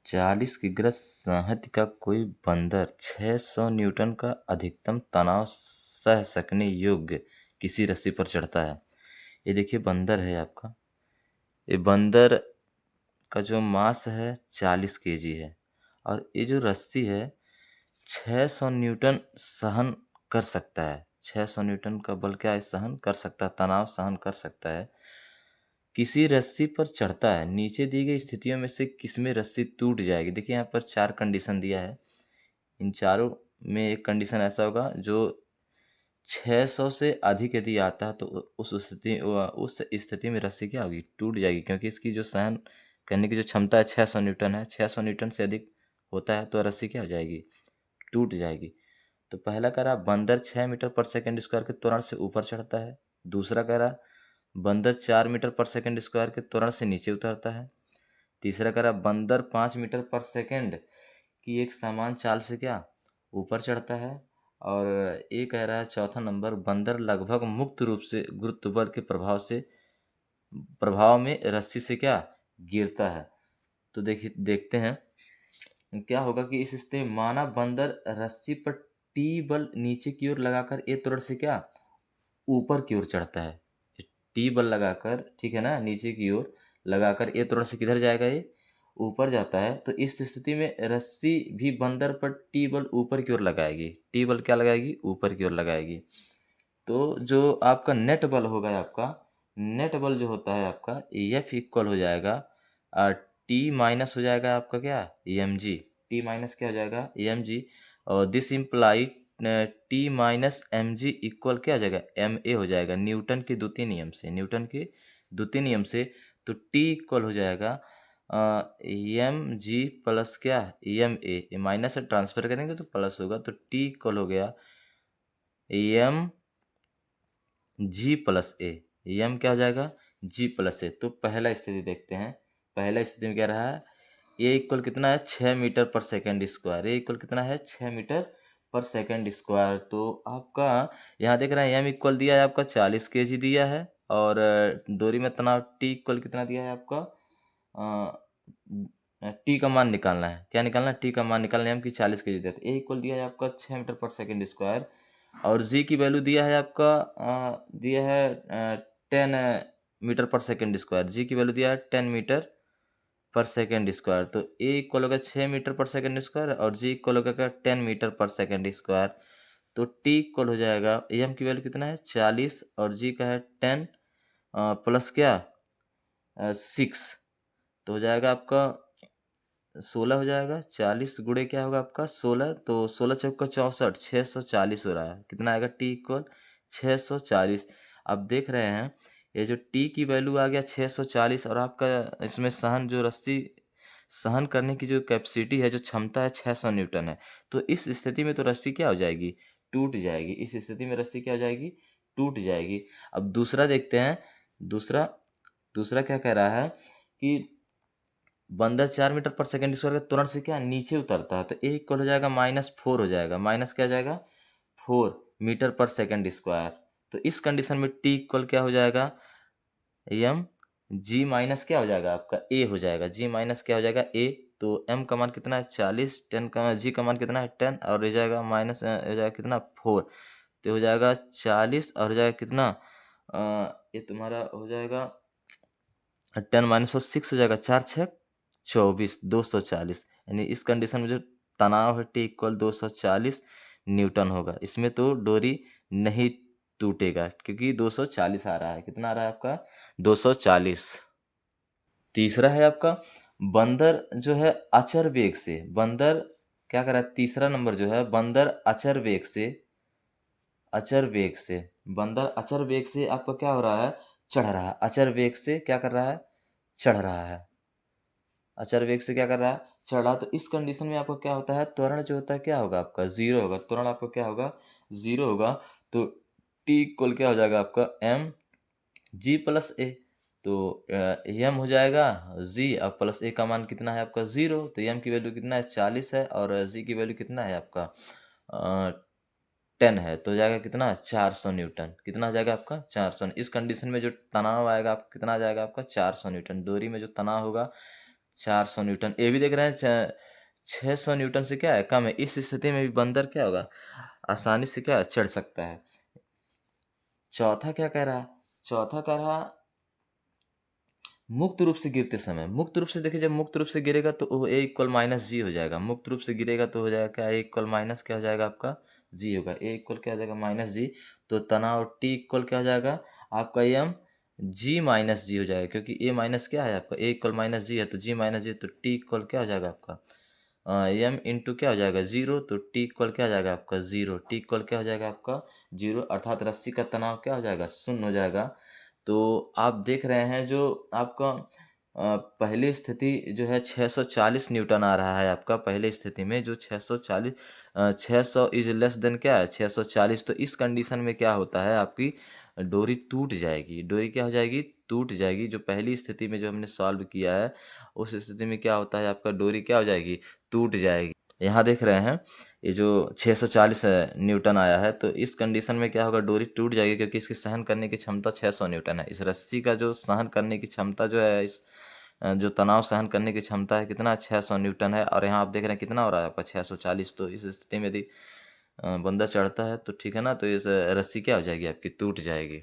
40 किग्रा शहद का कोई बंदर 600 न्यूटन का अधिकतम तनाव सह सकने योग्य किसी रस्सी पर चढ़ता है। ये देखिए बंदर है आपका। ये बंदर का जो मास है 40 केजी है और ये जो रस्सी है 600 न्यूटन सहन कर सकता है। 600 न्यूटन का बल क्या है, सहन कर सकता है, तनाव सहन कर सकता है। किसी रस्सी पर चढ़ता है, नीचे दी गई स्थितियों में से किसमें रस्सी टूट जाएगी। देखिए यहाँ पर 4 कंडीशन दिया है। इन चारों में एक कंडीशन ऐसा होगा जो 600 से अधिक यदि आता है तो उस स्थिति में रस्सी क्या होगी, टूट जाएगी, क्योंकि इसकी जो सहन करने की जो क्षमता है 600 न्यूटन है। 600 न्यूटन से अधिक होता है तो रस्सी क्या हो जाएगी, टूट जाएगी। तो पहला कह रहा बंदर 6 मीटर पर सेकंड स्क्वायर के त्वरण से ऊपर चढ़ता है। दूसरा कह रहा बंदर 4 मीटर पर सेकंड स्क्वायर के त्वरण से नीचे उतरता है। तीसरा कह रहा बंदर 5 मीटर पर सेकंड की एक समान चाल से क्या, ऊपर चढ़ता है। और ये कह रहा है चौथा नंबर, बंदर लगभग मुक्त रूप से गुरुत्व बल के प्रभाव में रस्सी से क्या, गिरता है। तो देखिए देखते हैं क्या होगा कि इस स्थिति में माना बंदर रस्सी पर टी बल नीचे की ओर लगाकर एक त्वरण से क्या, ऊपर की ओर चढ़ता है। टी बल लगाकर, ठीक है ना, नीचे की ओर लगाकर ए त्वरण से किधर जाएगा, ये ऊपर जाता है। तो इस स्थिति में रस्सी भी बंदर पर टी बल ऊपर की ओर लगाएगी। टी बल क्या लगाएगी, ऊपर की ओर लगाएगी। तो जो आपका नेट बल होगा, आपका नेट बल जो होता है आपका एफ इक्वल हो जाएगा टी माइनस हो जाएगा आपका क्या, एम जी। टी माइनस क्या हो जाएगा, एम जी। और this implies T minus M G equal क्या हो जाएगा, एम ए हो जाएगा, न्यूटन के द्वितीय नियम से। न्यूटन के द्वितीय नियम से तो टी इक्वल हो जाएगा एम जी प्लस क्या, एम ए। माइनस से ट्रांसफर करेंगे तो प्लस होगा, तो टी इक्वल हो गया एम जी प्लस ए। एम क्या हो जाएगा, जी प्लस ए। तो पहला स्थिति देखते हैं। पहला स्थिति में क्या रहा है, ए इक्वल कितना है, 6 मीटर पर सेकेंड स्क्वायर। ए इक्वल कितना है, 6 मीटर पर सेकेंड स्क्वायर। तो आपका यहाँ देख रहे हैं एम इक्वल दिया है आपका 40 केजी दिया है। और डोरी में तनाव टी इक्वल कितना दिया है आपका, टी का मान निकालना है। क्या निकालना है, टी का मान निकालना है। एम की 40 केजी दिया है। ए इक्वल दिया है आपका 6 मीटर पर सेकेंड स्क्वायर। और जी की वैल्यू दिया है आपका दिया है 10 मीटर पर सेकेंड स्क्वायर। जी की वैल्यू दिया है 10 मीटर पर सेकेंड स्क्वायर। तो ए इक्वल होगा 6 मीटर पर सेकेंड स्क्वायर और जी इक्वल होगा 10 मीटर पर सेकेंड स्क्वायर। तो टी इक्वल हो जाएगा, एम की वैल्यू कितना है 40 और जी का है 10 प्लस क्या 6। तो हो जाएगा आपका 16 हो जाएगा। 40 गुणे क्या होगा आपका 16, तो 16 चौका 64, 640 हो रहा है। कितना आएगा, टी इक्वल 640। अब देख रहे हैं ये जो टी की वैल्यू आ गया 640 और आपका इसमें सहन जो रस्सी सहन करने की जो कैपेसिटी है, जो क्षमता है 600 न्यूटन है। तो इस स्थिति में तो रस्सी क्या हो जाएगी, टूट जाएगी। इस स्थिति में रस्सी क्या हो जाएगी, टूट जाएगी। अब दूसरा देखते हैं। दूसरा दूसरा क्या कह रहा है कि बंदर 4 मीटर पर सेकेंड स्क्वायर के तुरंत से क्या नीचे उतरता है। तो ए इक्वल हो जाएगा -4 हो जाएगा। माइनस क्या हो जाएगा, 4 मीटर पर सेकेंड स्क्वायर। तो इस कंडीशन में टी इक्वल क्या हो जाएगा, एम जी माइनस क्या हो जाएगा आपका ए हो जाएगा। जी माइनस क्या हो जाएगा, ए। तो एम का मान कितना है 40, 10 का जी का मान कितना है 10 और हो जाएगा माइनस हो जाएगा कितना 4। तो हो जाएगा 40 और हो जाएगा कितना ये तुम्हारा हो जाएगा 10 -4 6 हो जाएगा। 4 6 24, 240। यानी इस कंडीशन में जो तनाव है टी इक्वल 240 न्यूटन होगा। इसमें तो डोरी नहीं टूटेगा क्योंकि 240 आ रहा है। कितना आ रहा है आपका 240। तीसरा है आपका बंदर जो है अचर वेग से, बंदर क्या कर रहा है, तीसरा नंबर जो है बंदर अचर वेग से, अचर वेग से, बंदर अचर वेग से आपका क्या हो रहा है, चढ़ रहा है। अचर वेग से क्या कर रहा है, चढ़ रहा है। अचर वेग से क्या कर रहा है, चढ़ रहा। तो इस कंडीशन में आपका क्या होता है, त्वरण जो होता है क्या होगा आपका, जीरो होगा। त्वरण आपका क्या होगा, जीरो होगा। तो टी इक्वल क्या हो जाएगा आपका एम जी प्लस ए। तो एम हो जाएगा जी और प्लस ए का मान कितना है आपका जीरो। तो एम की वैल्यू कितना है 40 है और जी की वैल्यू कितना है आपका 10 है। तो हो जाएगा कितना 400 न्यूटन। कितना आ जाएगा आपका 400। इस कंडीशन में जो तनाव आएगा आपका कितना आ जाएगा आपका 400 न्यूटन। डोरी में जो तनाव होगा 400 न्यूटन। ये भी देख रहे हैं 600 न्यूटन से क्या है कम है। इस स्थिति में भी बंदर क्या होगा, आसानी से क्या चढ़ सकता है। चौथा क्या कह रहा, चौथा कह रहा मुक्त रूप से गिरते समय। मुक्त रूप से देखिए, जब मुक्त रूप से गिरेगा तो वो ए इक्वल माइनस जी हो जाएगा। मुक्त रूप से गिरेगा तो हो जाएगा क्या, ए इक्वल माइनस क्या हो जाएगा आपका जी होगा। ए इक्वल क्या हो जाएगा माइनस जी। तो तनाव टी इक्वल क्या हो जाएगा आपका एम जी माइनस जी हो जाएगा, क्योंकि ए माइनस क्या है आपका, ए इक्वल माइनस जी है तो जी माइनस जी, तो टी इक्वल क्या हो जाएगा आपका एम इंटू क्या हो जाएगा जीरो, तो टी इक्वल क्या हो जाएगा आपका जीरो। टी इक्वल क्या हो जाएगा आपका जीरो, अर्थात रस्सी का तनाव क्या हो जाएगा शून्य हो जाएगा। तो आप देख रहे हैं जो आपका पहली स्थिति जो है 640 न्यूटन आ रहा है आपका। पहले स्थिति में जो 640 600 इज लेस देन क्या है 640, तो इस कंडीशन में क्या होता है आपकी डोरी टूट जाएगी। डोरी क्या हो जाएगी, टूट जाएगी। जो पहली स्थिति में जो हमने सॉल्व किया है उस स्थिति में क्या होता है आपका डोरी क्या हो जाएगी, टूट जाएगी। यहाँ देख रहे हैं ये जो 640 न्यूटन आया है, तो इस कंडीशन में क्या होगा डोरी टूट जाएगी, क्योंकि इसकी सहन करने की क्षमता 600 न्यूटन है। इस रस्सी का जो सहन करने की क्षमता जो है, इस जो तनाव सहन करने की क्षमता है कितना 600 न्यूटन है। और यहाँ आप देख रहे हैं कितना हो रहा है आपका 640। तो इस स्थिति में यदि बंदा चढ़ता है तो ठीक है ना, तो इस रस्सी क्या हो जाएगी आपकी टूट जाएगी।